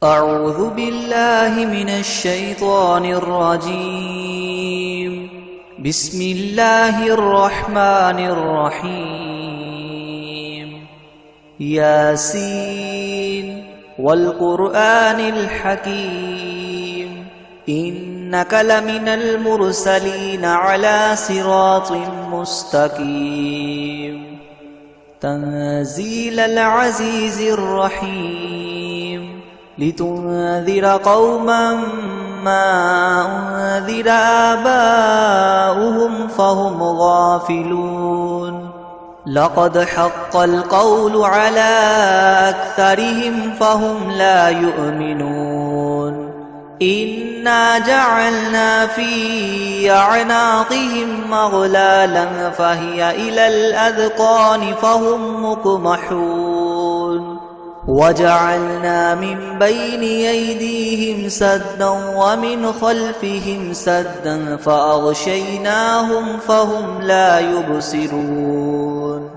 أعوذ بالله من الشيطان الرجيم. بسم الله الرحمن الرحيم. ياسين والقرآن الحكيم إنك لمن المرسلين على صراط مستقيم. تنزيل العزيز الرحيم لتنذر قوما ما أنذر آباؤهم فهم غافلون. لقد حق القول على أكثرهم فهم لا يؤمنون. إنا جعلنا في أعناقهم أغلالا فهي إلى الأذقان فهم مقمحون. وجعلنا من بين أيديهم سدا ومن خلفهم سدا فأغشيناهم فهم لا يبصرون.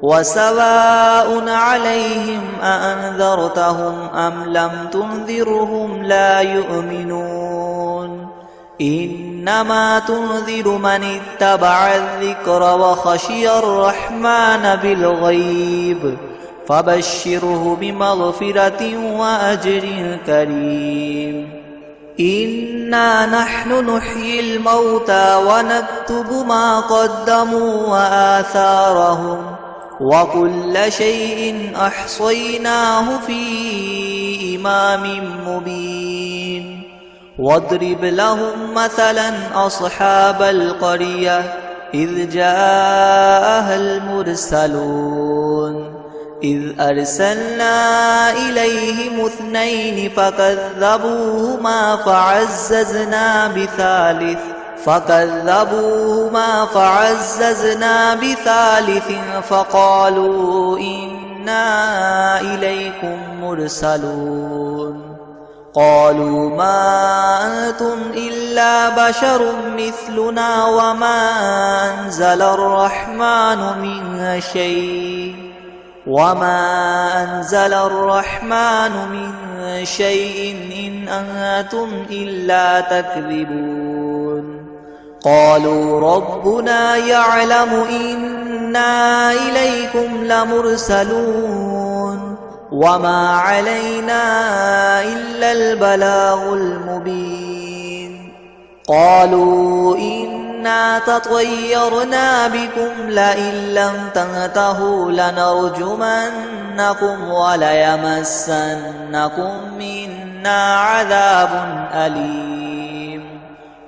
وسواء عليهم أأنذرتهم أم لم تنذرهم لا يؤمنون. إنما تنذر من اتبع الذكر وخشي الرحمن بالغيب فبشره بمغفرة وأجر كريم. إنا نحن نحيي الموتى ونكتب ما قدموا وآثارهم وكل شيء أحصيناه في إمام مبين. واضرب لهم مثلا أصحاب القرية إذ جاءها المرسلون إذ أرسلنا إليهم اثنين فكذبوهما فعززنا بثالث فقالوا إنا إليكم مرسلون. قالوا ما أنتم إلا بشر مثلنا وما أنزل الرحمن من شيء إن أنتم إلا تكذبون. قالوا ربنا يعلم إنا إليكم لمرسلون وما علينا إلا البلاغ المبين. قالوا إنا تطيرنا بكم لئن لم تنتهوا لنرجمنكم وليمسنكم منا عذاب أليم.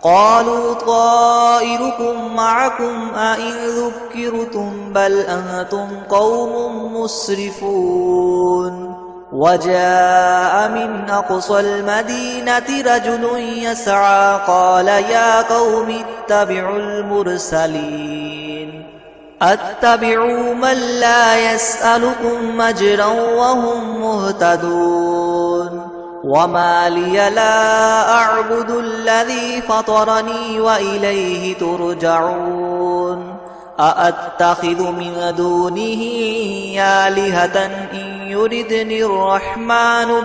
قالوا طائركم معكم أئن ذكرتم بل أنتم قوم مسرفون. وجاء من أقصى المدينة رجل يسعى قال يا قوم اتبعوا المرسلين أتبعوا من لا يسألكم أجرا وهم مهتدون. وما لي لا أعبد الذي فطرني وإليه ترجعون. أأتخذ من دونه آلهة إن يردني الرحمن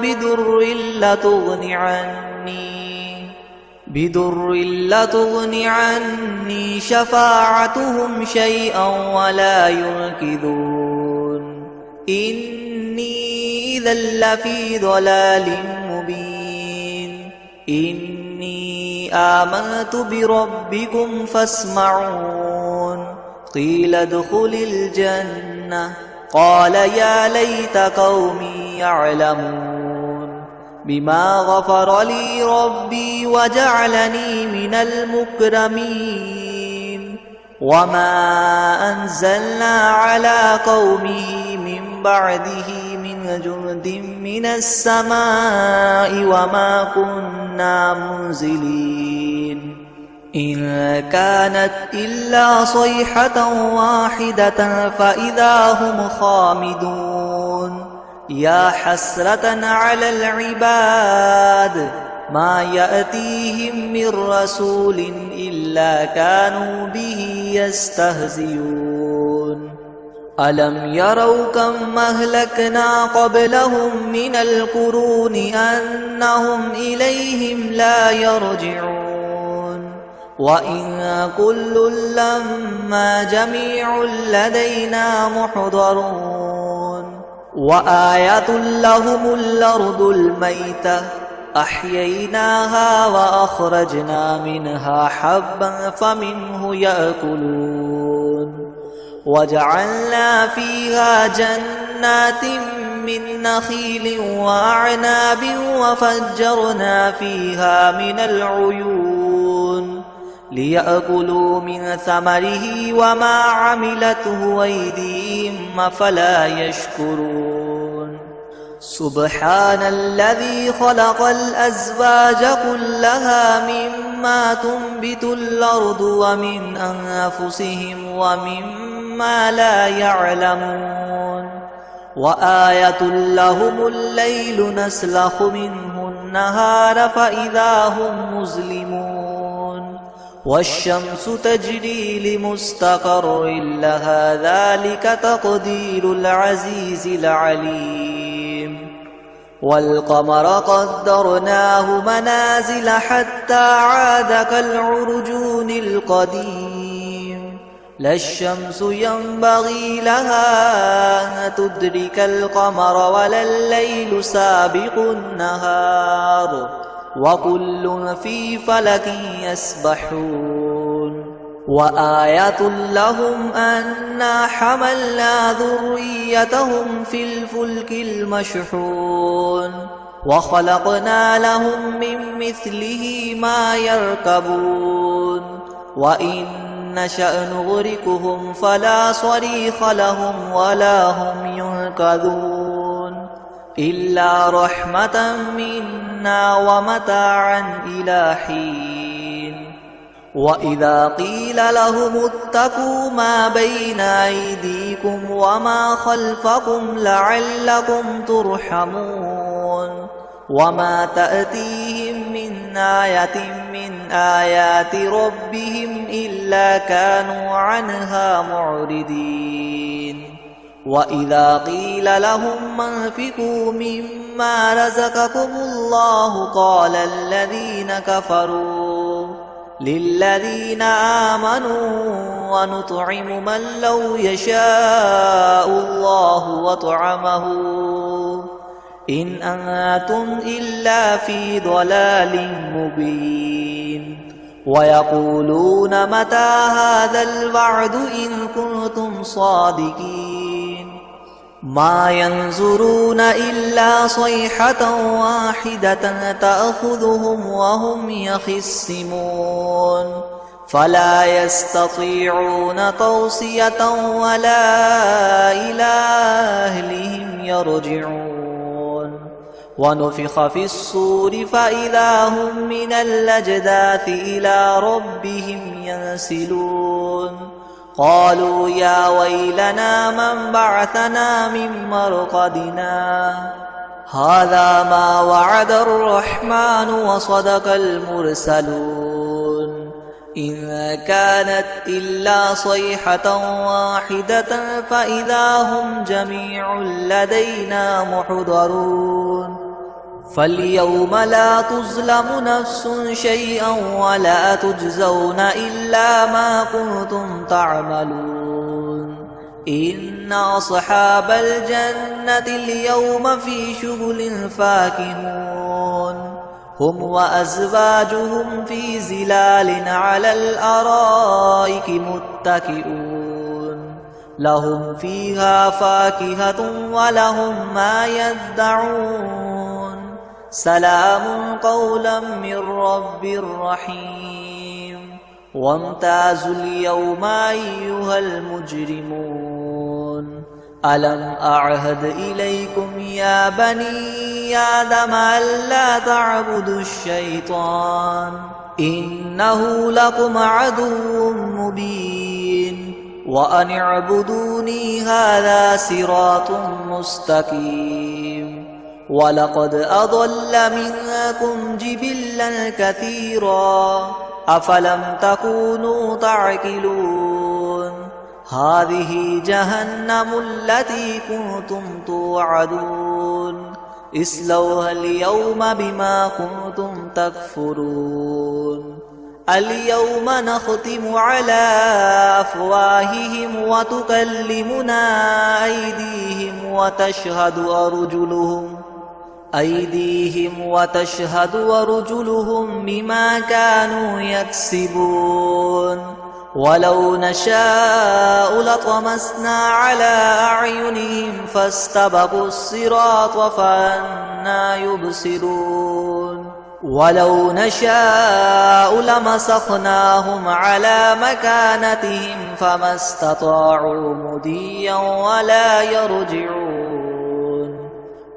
بدر لتغن عني شفاعتهم شيئا ولا ينقذون. إني إذا لفي ضلال مبين. إني آمنت بربكم فاسمعون. قيل ادخل الجنة قال يا ليت قومي يعلمون بما غفر لي ربي وجعلني من المكرمين. وما أنزلنا على قومه من بعده من جند من السماء وما كنا منزلين. إن كانت إلا صيحة واحدة فإذا هم خامدون. يا حسرة على العباد ما يأتيهم من رسول إلا كانوا به يستهزئون. ألم يروا كم أهلكنا قبلهم من القرون أنهم إليهم لا يرجعون وإن كل لما جميع لدينا محضرون وآية لهم الأرض الميتة أحييناها وأخرجنا منها حبا فمنه يأكلون وجعلنا فيها جنات من نخيل وأعناب وفجرنا فيها من العيون ليأكلوا من ثمره وما عملته أيديهم أفلا يشكرون سبحان الذي خلق الأزواج كلها مما تنبت الأرض ومن أنفسهم ومما لا يعلمون وآية لهم الليل نسلخ منه النهار فإذا هم مظلمون والشمس تجري لمستقر لها ذلك تقدير العزيز العليم والقمر قدرناه منازل حتى عاد كالعرجون القديم لا الشمس ينبغي لها أن تدرك القمر ولا الليل سابق النهار وكل في فلك يسبحون وآية لهم أنا حملنا ذريتهم في الفلك المشحون وخلقنا لهم من مثله ما يركبون وإن نشأ نغرقهم فلا صريخ لهم ولا هم ينقذون إلا رحمة منا ومتاعا إلى حين وإذا قيل لهم اتقوا ما بين أيديكم وما خلفكم لعلكم ترحمون وما تأتيهم من آية من آيات ربهم إلا كانوا عنها معرضين وإذا قيل لهم انفقوا مما رزقكم الله قال الذين كفروا للذين آمنوا ونطعم من لو يشاء الله وطعمه إن أنتم إلا في ضلال مبين ويقولون متى هذا الوعد إن كنتم صادقين ما ينظرون إلا صيحة واحدة تأخذهم وهم يخصمون فلا يستطيعون توصية ولا إلى أهلهم يرجعون ونفخ في الصور فإذا هم من الأجداث إلى ربهم ينسلون قالوا يا ويلنا من بعثنا من مرقدنا هذا ما وعد الرحمن وصدق المرسلون إن كانت إلا صيحة واحدة فإذا هم جميع لدينا محضرون فاليوم لا تظلم نفس شيئا ولا تجزون إلا ما كنتم تعملون إن أصحاب الجنة اليوم في شغل فاكهون هم وأزواجهم في ظلال على الأرائك متكئون لهم فيها فاكهة ولهم ما يدعون سلام قولا من رب رحيم وامتازوا اليوم أيها المجرمون ألم أعهد إليكم يا بني آدم ألا تعبدوا الشيطان إنه لكم عدو مبين وأن اعبدوني هذا صراط مستقيم ولقد أضل منكم جبلا كثيرا أفلم تكونوا تعقلون هذه جهنم التي كنتم توعدون اصلوها اليوم بما كنتم تكفرون اليوم نختم على أفواههم وتكلمنا أيديهم وتشهد أرجلهم بما كانوا يكسبون ولو نشاء لطمسنا على أعينهم فاستبقوا الصراط فأنى يبصرون ولو نشاء لمسخناهم على مكانتهم فما استطاعوا مضيا ولا يرجعون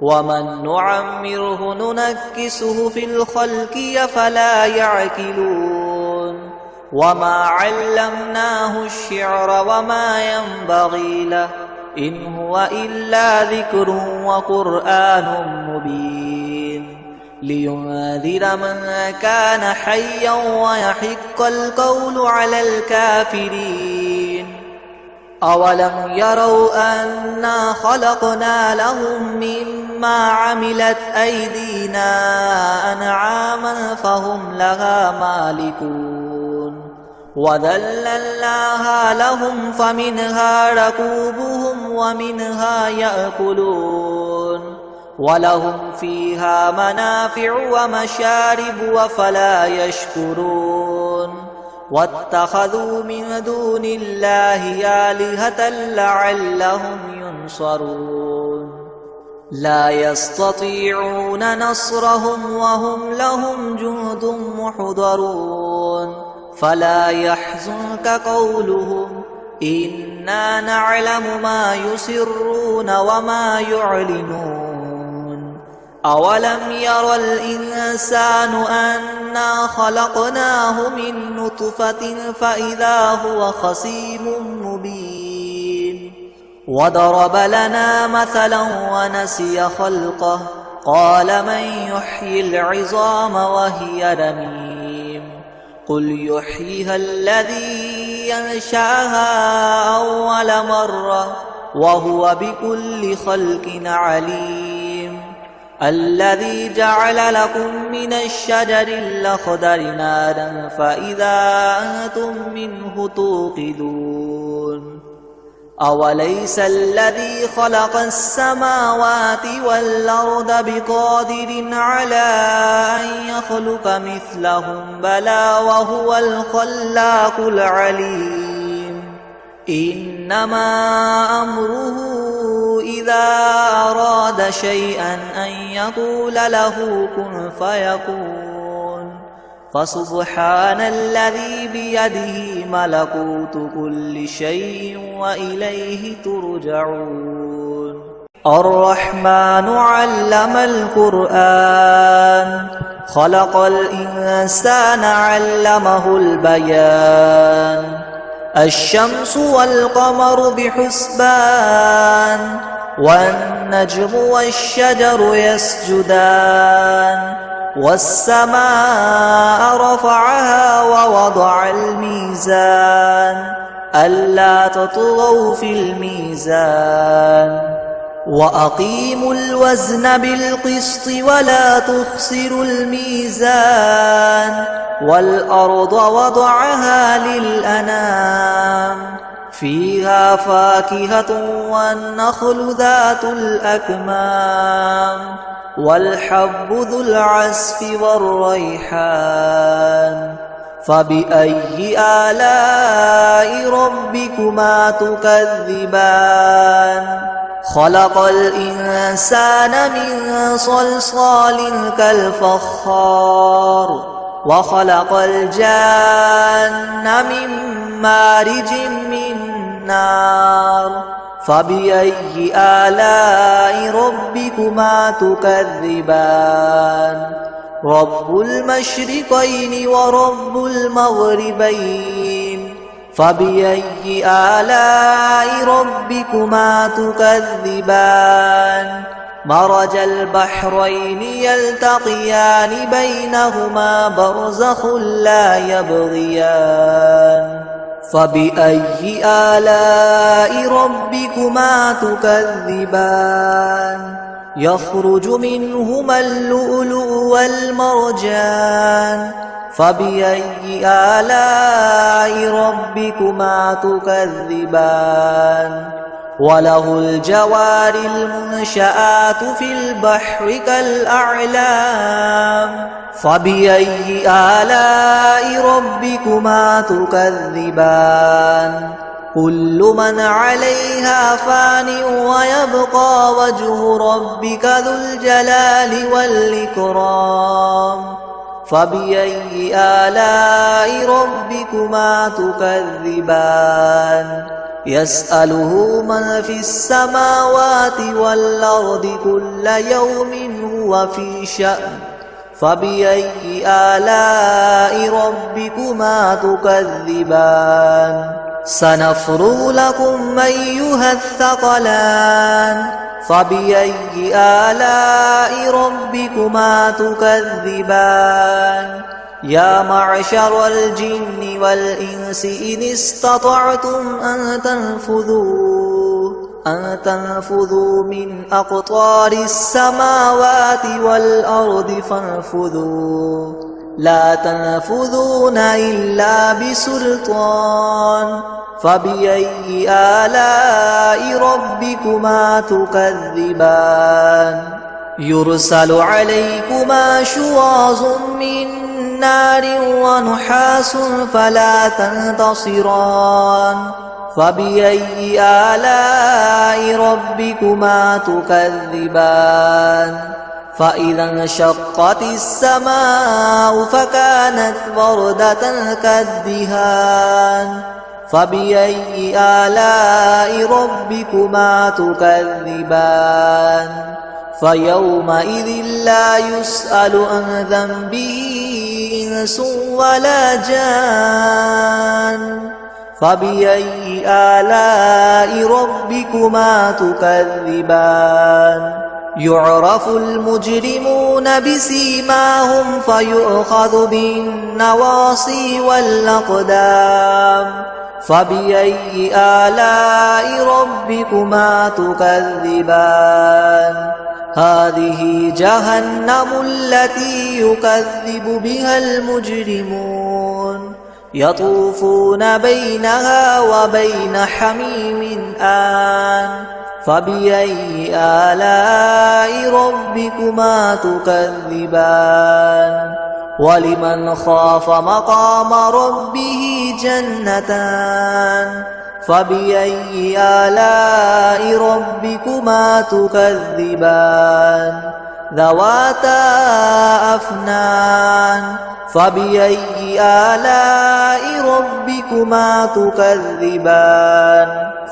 ومن نعمره ننكسه في الخلق أفلا يعقلون وما علمناه الشعر وما ينبغي له إن هو إلا ذكر وقرآن مبين لينذر من كان حيا ويحق القول على الكافرين أولم يروا أنا خلقنا لهم مما عملت أيدينا أنعاما فهم لها مالكون وذللناها لهم فمنها ركوبهم ومنها يأكلون ولهم فيها منافع ومشارب أفلا يشكرون واتخذوا من دون الله آلهة لعلهم ينصرون لا يستطيعون نصرهم وهم لهم جند محضرون فلا يحزنك قولهم إنا نعلم ما يسرون وما يعلنون أولم ير الإنسان أنا خلقناه من نطفة فإذا هو خصيم مبين وضرب لنا مثلا ونسي خلقه قال من يحيي العظام وهي رميم قل يحييها الذي ينشأها أول مرة وهو بكل خلق عليم الذي جعل لكم من الشجر الأخضر نارا فإذا أنتم منه توقدون أوليس الذي خلق السماوات والأرض بقادر على أن يخلق مثلهم بلى وهو الخلاق العليم إنما أمره إذا أراد شيئا أن يقول له كن فيكون فسبحان الذي بيده ملكوت كل شيء وإليه ترجعون الرحمن علم القرآن خلق الإنسان علمه البيان الشمس والقمر بحسبان والنجم والشجر يسجدان والسماء رفعها ووضع الميزان ألا تطغوا في الميزان وأقيموا الوزن بالقسط ولا تخسروا الميزان والأرض وضعها للأنام فيها فاكهة والنخل ذات الأكمام والحب ذو العصف والريحان فبأي آلاء ربكما تكذبان خلق الإنسان من صلصال كالفخار وخلق الجان من مارج من نار فبأي آلاء ربكما تكذبان رب المشرقين ورب المغربين فبأي آلاء ربكما تكذبان مرج البحرين يلتقيان بينهما برزخ لا يبغيان فبأي آلاء ربكما تكذبان يخرج منهما اللؤلؤ والمرجان فبأي آلاء ربكما تكذبان وله الجوار المنشآت في البحر كالأعلام فبأي آلاء ربكما تكذبان كل من عليها فان ويبقى وجه ربك ذو الجلال والإكرام فبأي آلاء ربكما تكذبان يسأله من في السماوات والأرض كل يوم هو في شأن فبأي آلاء ربكما تكذبان سنفرغ لكم أيها الثقلان فبأي آلاء ربكما تكذبان يا معشر الجن والإنس إن استطعتم أن تنفذوا من أقطار السماوات والأرض فانفذوا لا تنفذون إلا بسلطان فبأي آلاء ربكما تكذبان يرسل عليكما شواظ من نار ونحاس فلا تنتصران فبأي آلاء ربكما تكذبان فإذا انشقت السماء فكانت وردة كالدهان فبأي آلاء ربكما تكذبان فيومئذ لا يسأل عن ذنبه إنس ولا جان فبأي آلاء ربكما تكذبان يعرف المجرمون بسيماهم فيؤخذ بالنواصي والأقدام فبأي آلاء ربكما تكذبان هذه جهنم التي يكذب بها المجرمون يطوفون بينها وبين حميم آن فبأي آلاء ربكما تكذبان ولمن خاف مقام ربه جنتان فبأي آلاء ربكما تكذبان ذواتا أفنان فبأي آلاء ربكما تكذبان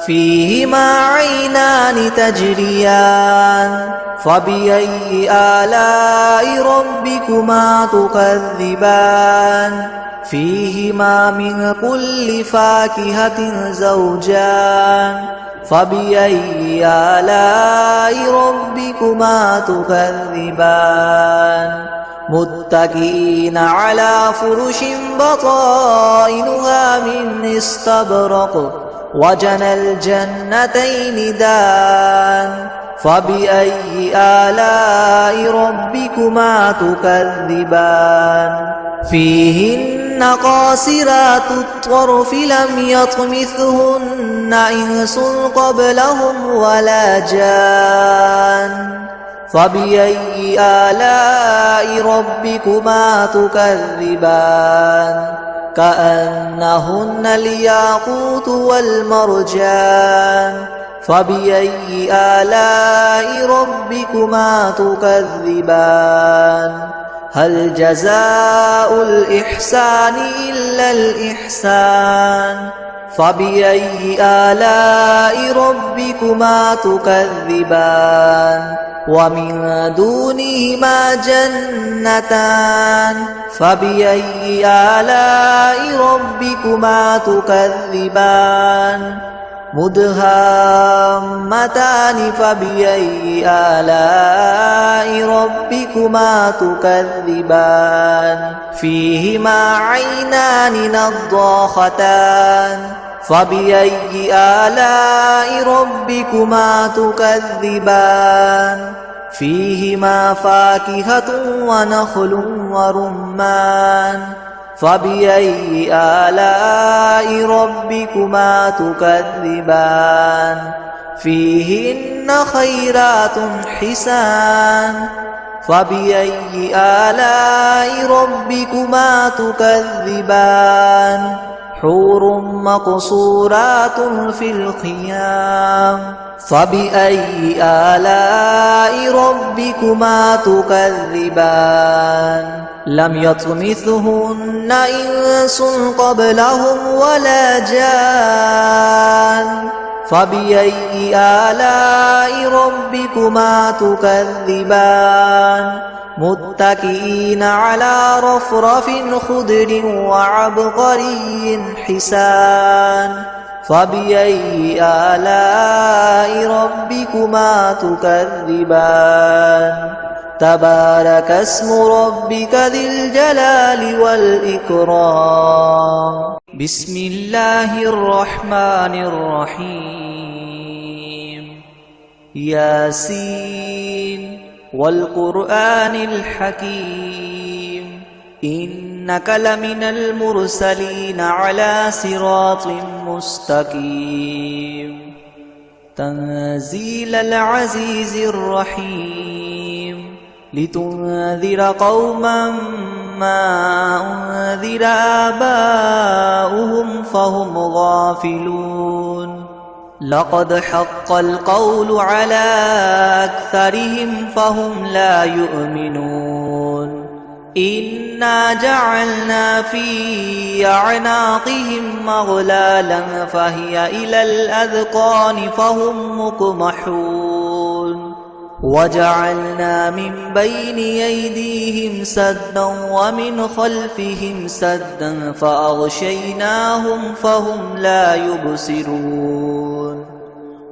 فيهما عينان تجريان فبأي آلاء ربكما تكذبان فيهما من كل فاكهة زوجان فبأي آلاء ربكما تكذبان متكئين على فرش بطائنها من استبرق وجنى الجنتين دان فبأي آلاء ربكما تكذبان فيهن قاصرات الطرف لم يطمثهن إنس قبلهم ولا جان فبأي آلاء ربكما تكذبان كأنهن الياقوت والمرجان فبأي آلاء ربكما تكذبان هل جزاء الإحسان إلا الإحسان فبأي آلاء ربكما تكذبان ومن دونهما جنتان فبأي آلاء ربكما تكذبان مدهامتان فبأي آلاء ربكما تكذبان فيهما عينان نضاختان فبأي آلاء ربكما تكذبان فيهما فاكهة ونخل ورمان فبأي آلاء ربكما تكذبان فيهن خيرات حسان فبأي آلاء ربكما تكذبان حور مقصورات في الخيام فبأي آلاء ربكما تكذبان لم يطمثهن إنس قبلهم ولا جان فبأي آلاء ربكما تكذبان متكئين على رفرف خضر وعبقري حسان فبأي آلاء ربكما تكذبان تبارك اسم ربك ذي الجلال والإكرام بسم الله الرحمن الرحيم ياسين والقرآن الحكيم إنك لمن المرسلين على صراط مستقيم تنزيل العزيز الرحيم لتنذر قوما ما أنذر آباؤهم فهم غافلون لقد حق القول على أكثرهم فهم لا يؤمنون إنا جعلنا في أعناقهم مغلالا فهي إلى الأذقان فهم مقمحون وجعلنا من بين أيديهم سدا ومن خلفهم سدا فأغشيناهم فهم لا يبصرون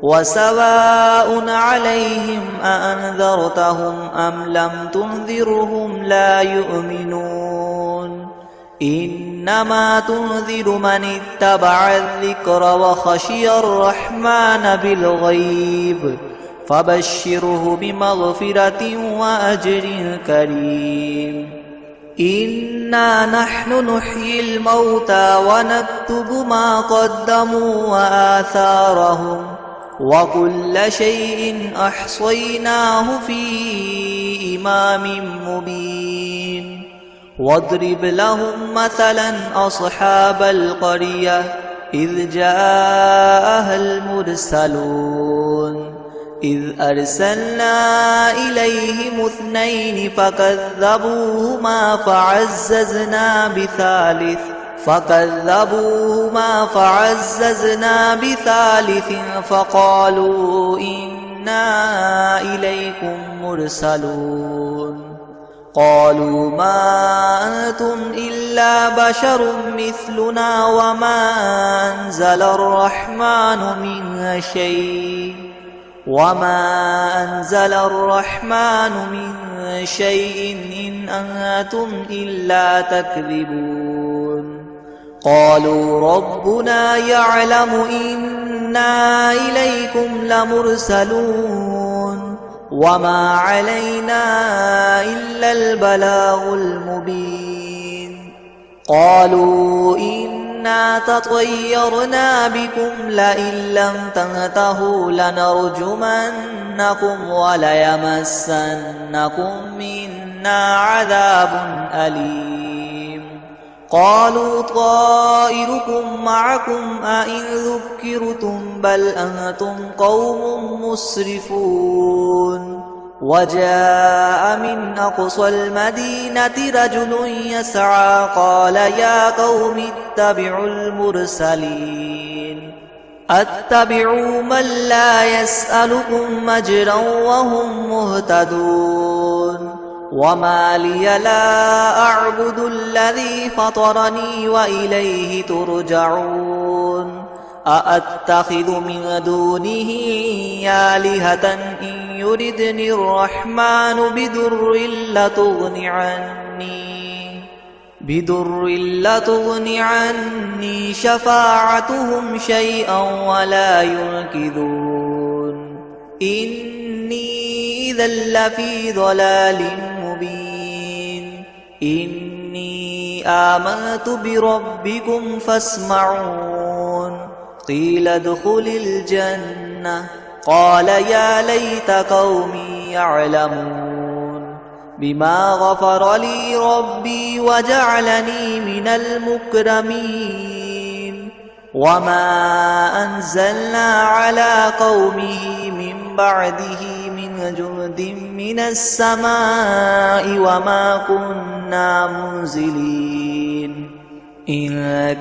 وسواء عليهم أأنذرتهم أم لم تنذرهم لا يؤمنون إنما تنذر من اتبع الذكر وخشي الرحمن بالغيب فبشره بمغفرة وأجر كريم إنا نحن نحيي الموتى ونكتب ما قدموا وآثارهم وكل شيء أحصيناه في إمام مبين واضرب لهم مثلا أصحاب القرية إذ جاءها المرسلون إذ أرسلنا إليهم اثنين فكذبوهما فعززنا بثالث فقالوا إنا إليكم مرسلون قالوا ما أنتم إلا بشر مثلنا وما أنزل الرحمن من شيء إن أنتم إلا تكذبون قالوا ربنا يعلم إنا إليكم لمرسلون وما علينا إلا البلاغ المبين قالوا إنا تطيرنا بكم لئن لم تنتهوا لنرجمنكم وليمسنكم منا عذاب أليم قالوا طائركم معكم أئن ذكرتم بل أنتم قوم مسرفون وجاء من أقصى المدينة رجل يسعى قال يا قوم اتبعوا المرسلين اتبعوا من لا يسألكم أجرا وهم مهتدون وما لي لا أعبد الذي فطرني وإليه ترجعون أأتخذ من دونه آلهة إن يردني الرحمن بضر لتغن عني شفاعتهم شيئا ولا ينقذون إني إذا لفي ضلال مبين إني آمنت بربكم فاسمعون قيل ادخل الجنة قال يا ليت قومي يعلمون بما غفر لي ربي وجعلني من المكرمين وما أنزلنا على قومه من بعده من جند من السماء وما كنا منزلين إن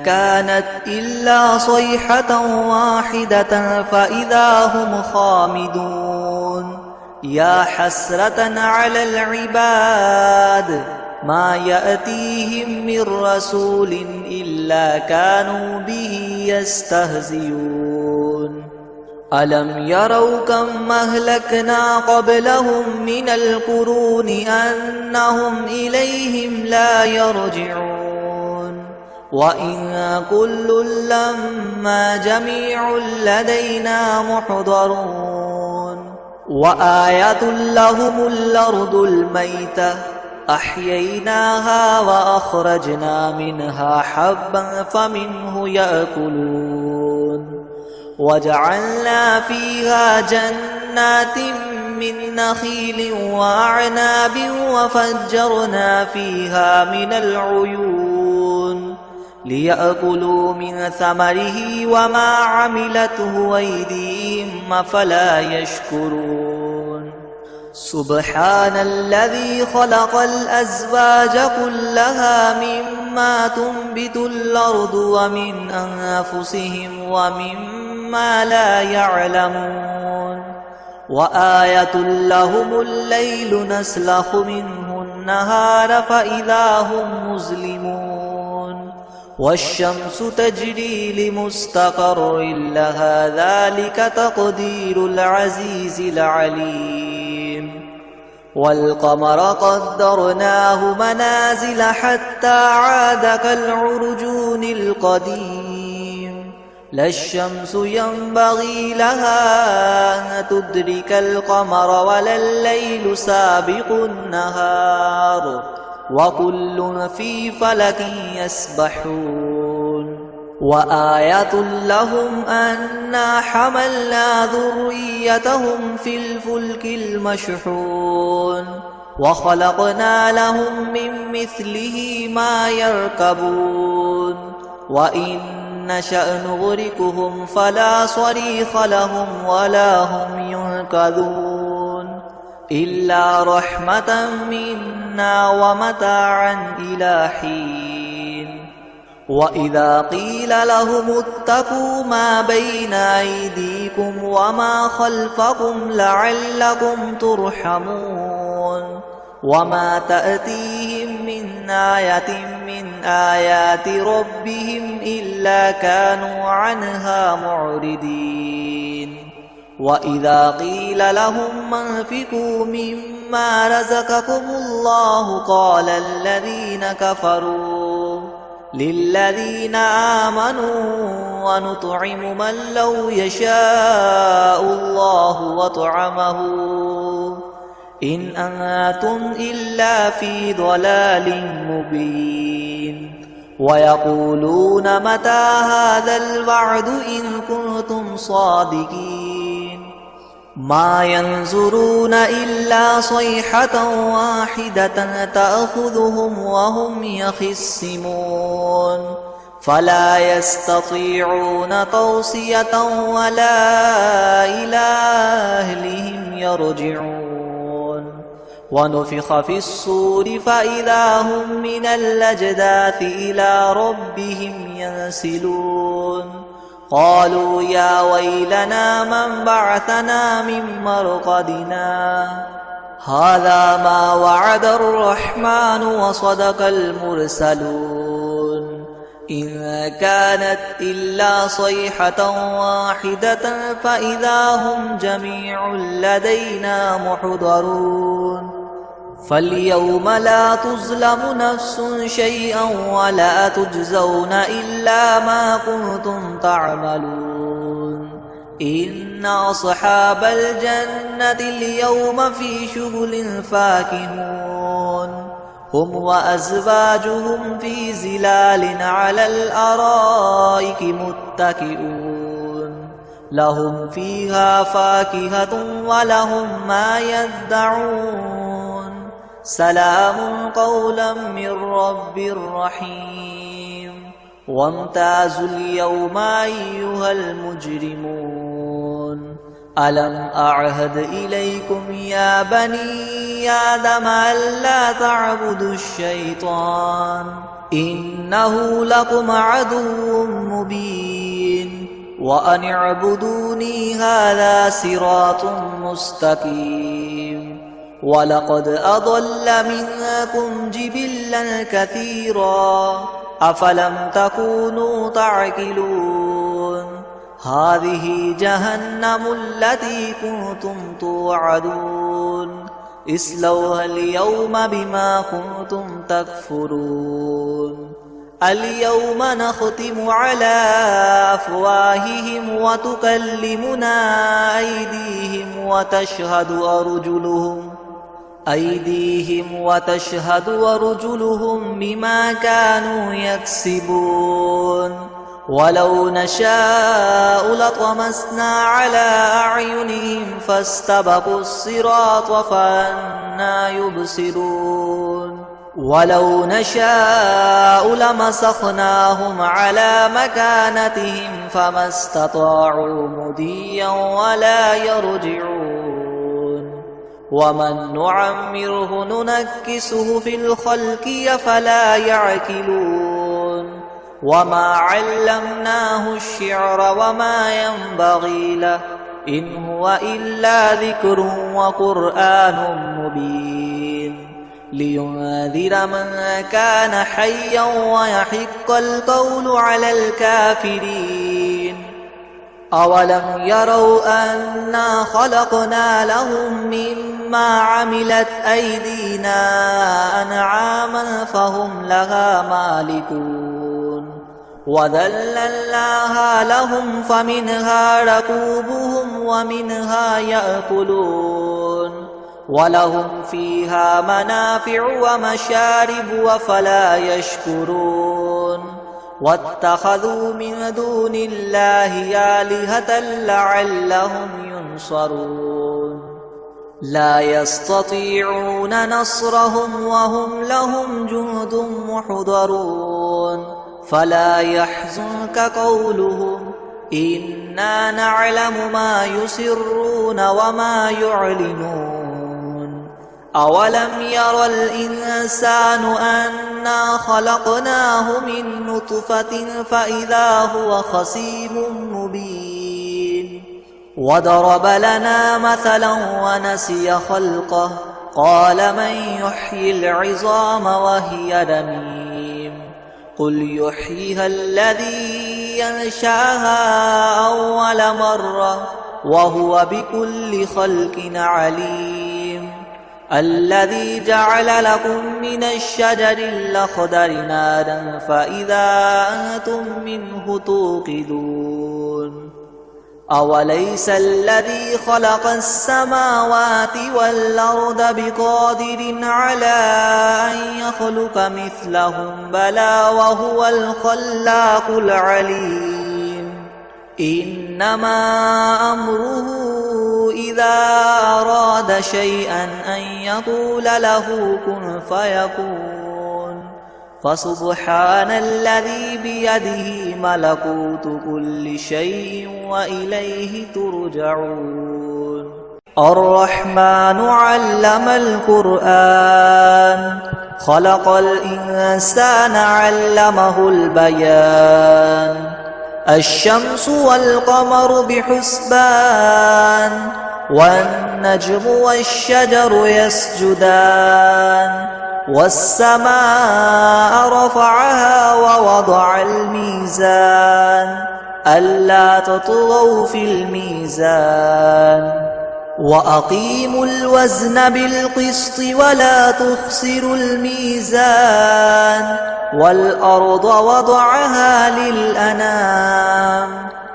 كانت إلا صيحة واحدة فإذا هم خامدون يا حسرة على العباد ما يأتيهم من رسول إلا كانوا به يستهزئون ألم يروا كم أهلكنا قبلهم من القرون أنهم إليهم لا يرجعون وإن كل لما جميع لدينا محضرون وآية لهم الأرض الميتة أحييناها وأخرجنا منها حبا فمنه يأكلون وجعلنا فيها جنات من نخيل وأعناب وفجرنا فيها من العيون ليأكلوا من ثمره وما عملته أيديهم أفلا يشكرون سبحان الذي خلق الأزواج كلها مما تنبت الأرض ومن أنفسهم ومما لا يعلمون وآية لهم الليل نسلخ منه النهار فإذا هم مظلمون والشمس تجري لمستقر لها ذلك تقدير العزيز العليم والقمر قدرناه منازل حتى عاد كالعرجون القديم لا الشمس ينبغي لها أن تدرك القمر ولا الليل سابق النهار وكل في فلك يسبحون وآية لهم أنا حملنا ذريتهم في الفلك المشحون وخلقنا لهم من مثله ما يركبون وإن نشأ نغرقهم فلا صريخ لهم ولا هم ينقذون إلا رحمة منا ومتاعا إلى حين وإذا قيل لهم اتقوا ما بين أيديكم وما خلفكم لعلكم ترحمون وما تأتيهم من آية من آيات ربهم إلا كانوا عنها معرضين وإذا قيل لهم انفقوا مما رزقكم الله قال الذين كفروا للذين آمنوا ونطعم من لو يشاء الله وطعمه إن أنتم إلا في ضلال مبين ويقولون متى هذا الوعد إن كنتم صادقين ما ينظرون إلا صيحة واحدة تأخذهم وهم يخصمون فلا يستطيعون توصية ولا إلى أهلهم يرجعون ونفخ في الصور فإذا هم من الأجداث إلى ربهم ينسلون قالوا يا ويلنا من بعثنا من مرقدنا هذا ما وعد الرحمن وصدق المرسلون إن كانت إلا صيحة واحدة فإذا هم جميع لدينا محضرون فاليوم لا تظلم نفس شيئا ولا تجزون إلا ما كنتم تعملون إن أصحاب الجنة اليوم في شغل فاكهون هم وأزواجهم في زلال على الأرائك متكئون لهم فيها فاكهة ولهم ما يدعون سلام قولا من رب رحيم وامتازوا اليوم أيها المجرمون ألم أعهد إليكم يا بني آدم ألا تعبدوا الشيطان إنه لكم عدو مبين وأن اعبدوني هذا صراط مستقيم ولقد أضل منكم جبلا كثيرا أفلم تكونوا تعقلون هذه جهنم التي كنتم توعدون اصلوها اليوم بما كنتم تكفرون اليوم نختم على أفواههم وتكلمنا أيديهم وتشهد أرجلهم بما كانوا يكسبون ولو نشاء لطمسنا على أعينهم فاستبقوا الصراط فأنى يبصرون ولو نشاء لمسخناهم على مكانتهم فما استطاعوا مضيا ولا يرجعون ومن نعمره ننكسه في الخلق أفلا يعقلون وما علمناه الشعر وما ينبغي له إن هو إلا ذكر وقرآن مبين لينذر من كان حيا ويحق القول على الكافرين أولم يروا أنا خلقنا لهم مما عملت أيدينا أنعاما فهم لها مالكون وذللناها لهم فمنها ركوبهم ومنها يأكلون ولهم فيها منافع ومشارب وفلا يشكرون واتخذوا من دون الله آلهة لعلهم ينصرون لا يستطيعون نصرهم وهم لهم جند محضرون فلا يحزنك قولهم إنا نعلم ما يسرون وما يعلنون أولم ير الإنسان أنا خلقناه من نطفة فإذا هو خصيم مبين وضرب لنا مثلا ونسي خلقه قال من يحيي العظام وهي رميم قل يحييها الذي ينشأها أول مرة وهو بكل خلق عليم الذي جعل لكم من الشجر الأخضر نارا فإذا أنتم منه توقدون أوليس الذي خلق السماوات والأرض بقادر على أن يخلق مثلهم بلى وهو الخلاق العليم إنما أمره إذا أراد شيئا أن يقول له كن فيكون فسبحان الذي بيده ملكوت كل شيء وإليه ترجعون الرحمن علم القرآن خلق الإنسان علمه البيان الشمس والقمر بحسبان والنجم والشجر يسجدان والسماء رفعها ووضع الميزان ألا تطغوا في الميزان وأقيموا الوزن بالقسط ولا تخسروا الميزان والأرض وضعها للأنام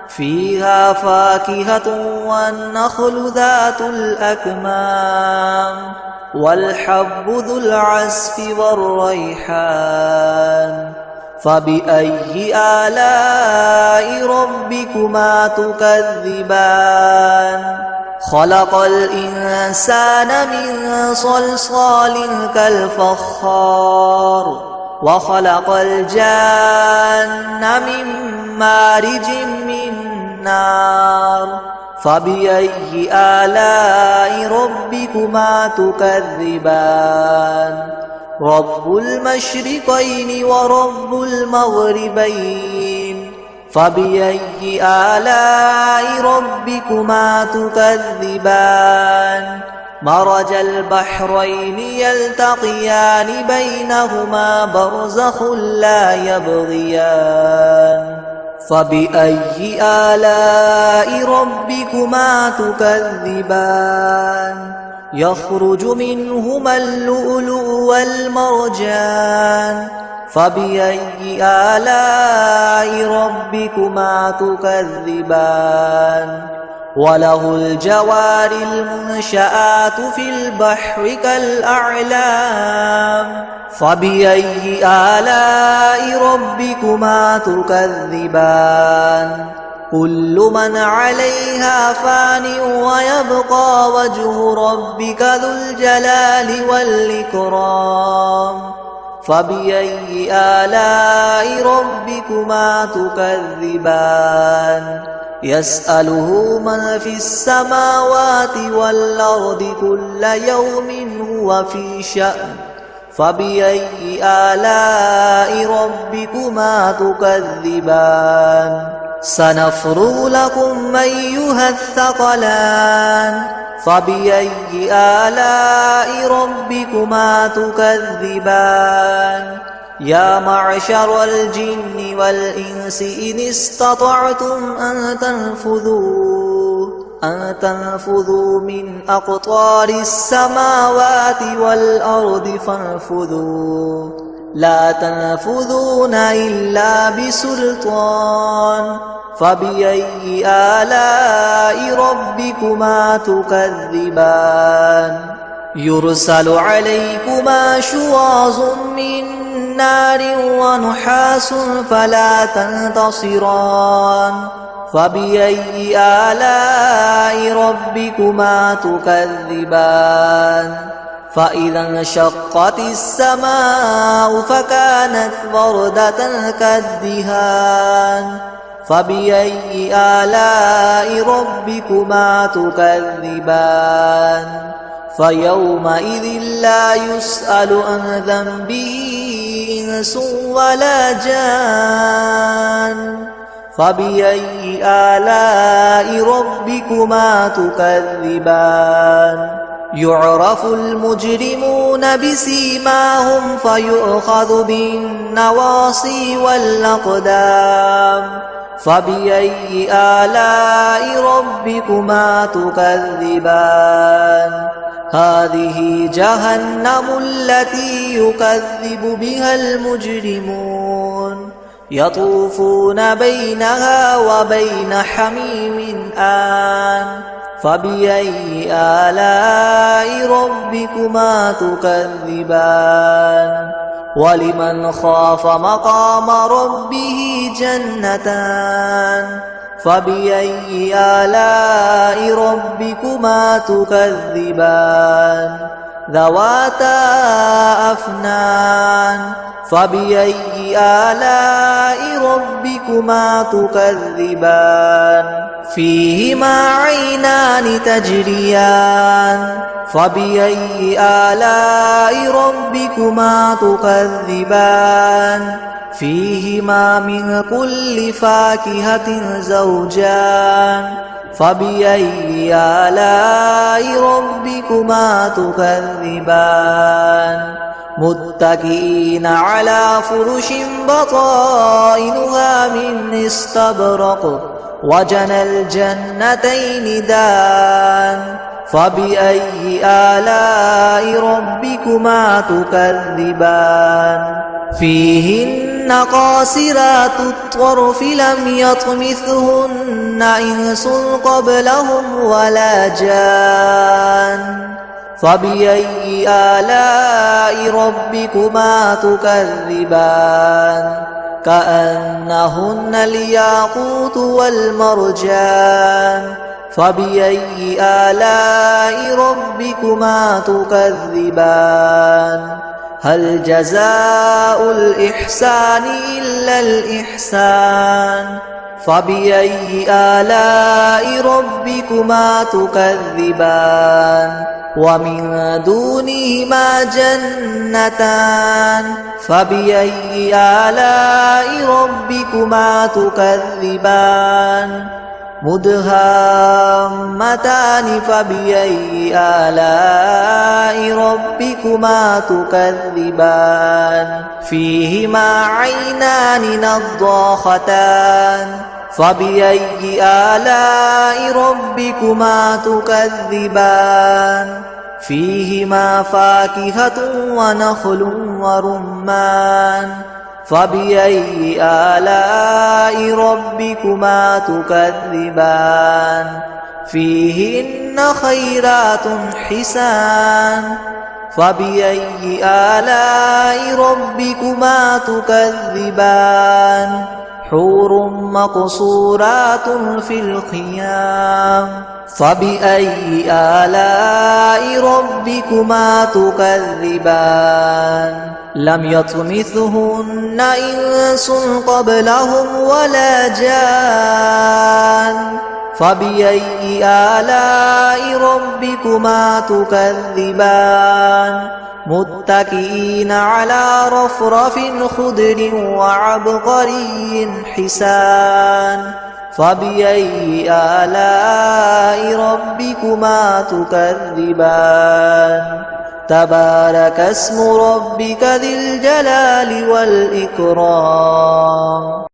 فيها فاكهة والنخل ذات الأكمام والحب ذو العصف والريحان فبأي آلاء ربكما تكذبان خلق الإنسان من صلصال كالفخار وخلق الجان من مارج من نار فبأي آلاء ربكما تكذبان رب المشرقين ورب المغربين فبأي آلاء ربكما تكذبان مرج البحرين يلتقيان بينهما برزخ لا يبغيان فبأي آلاء ربكما تكذبان يخرج منهما اللؤلؤ والمرجان فبأي آلاء ربكما تكذبان وله الجوار المنشآت في البحر كالأعلام فبأي آلاء ربكما تكذبان كل من عليها فان ويبقى وجه ربك ذو الجلال والإكرام فبأي آلاء ربكما تكذبان يسأله من في السماوات والأرض كل يوم هو في شأن فبأي آلاء ربكما تكذبان سنفرغ لكم أيها الثقلان فبأي آلاء ربكما تكذبان يا معشر الجن والإنس إن استطعتم أن تنفذوا من أقطار السماوات والأرض فانفذوا لا تنفذون إلا بسلطان فبأي آلاء ربكما تكذبان يرسل عليكما شواظ من نار ونحاس فلا تنتصران فبأي آلاء ربكما تكذبان فإذا انشقت السماء فكانت وردة كالدهان فبأي آلاء ربكما تكذبان فيومئذ لا يسأل عن ذنبه إنس ولا جان فبأي آلاء ربكما تكذبان يعرف المجرمون بسيماهم فيؤخذ بالنواصي والأقدام فبأي آلاء ربكما تكذبان هذه جهنم التي يكذب بها المجرمون يطوفون بينها وبين حميم آن فبأي آلاء ربكما تكذبان ولمن خاف مقام ربه جنتان فبأي آلاء ربكما تكذبان ذواتا أفنان فبأي آلاء ربكما تكذبان فيهما عينان تجريان فبأي آلاء ربكما تكذبان فيهما من كل فاكهة زوجان فبأي آلاء ربكما تكذبان متكئين على فرش بطائنها من استبرق وجنى الجنتين دان فبأي آلاء ربكما تكذبان فيهن قاصرات الطرف لم يطمثهن إنس قبلهم ولا جان فبأي آلاء ربكما تكذبان كأنهن الياقوت والمرجان فبأي آلاء ربكما تكذبان هل جزاء الإحسان إلا الإحسان فبأي آلاء ربكما تكذبان ومن دونهما جنتان فبأي آلاء ربكما تكذبان مدهامتان فبأي آلاء ربكما تكذبان فيهما عينان نضاختان فبأي آلاء ربكما تكذبان فيهما فاكهة ونخل ورمان فبأي آلاء ربكما تكذبان فيهن خيرات حسان فبأي آلاء ربكما تكذبان حور مقصورات في الخيام فبأي آلاء ربكما تكذبان لم يطمثهن إنس قبلهم ولا جان فبأي آلاء ربكما تكذبان متكئين على رفرف خضر وعبقري حسان فبأي آلاء ربكما تكذبان تبارك اسم ربك ذي الجلال والإكرام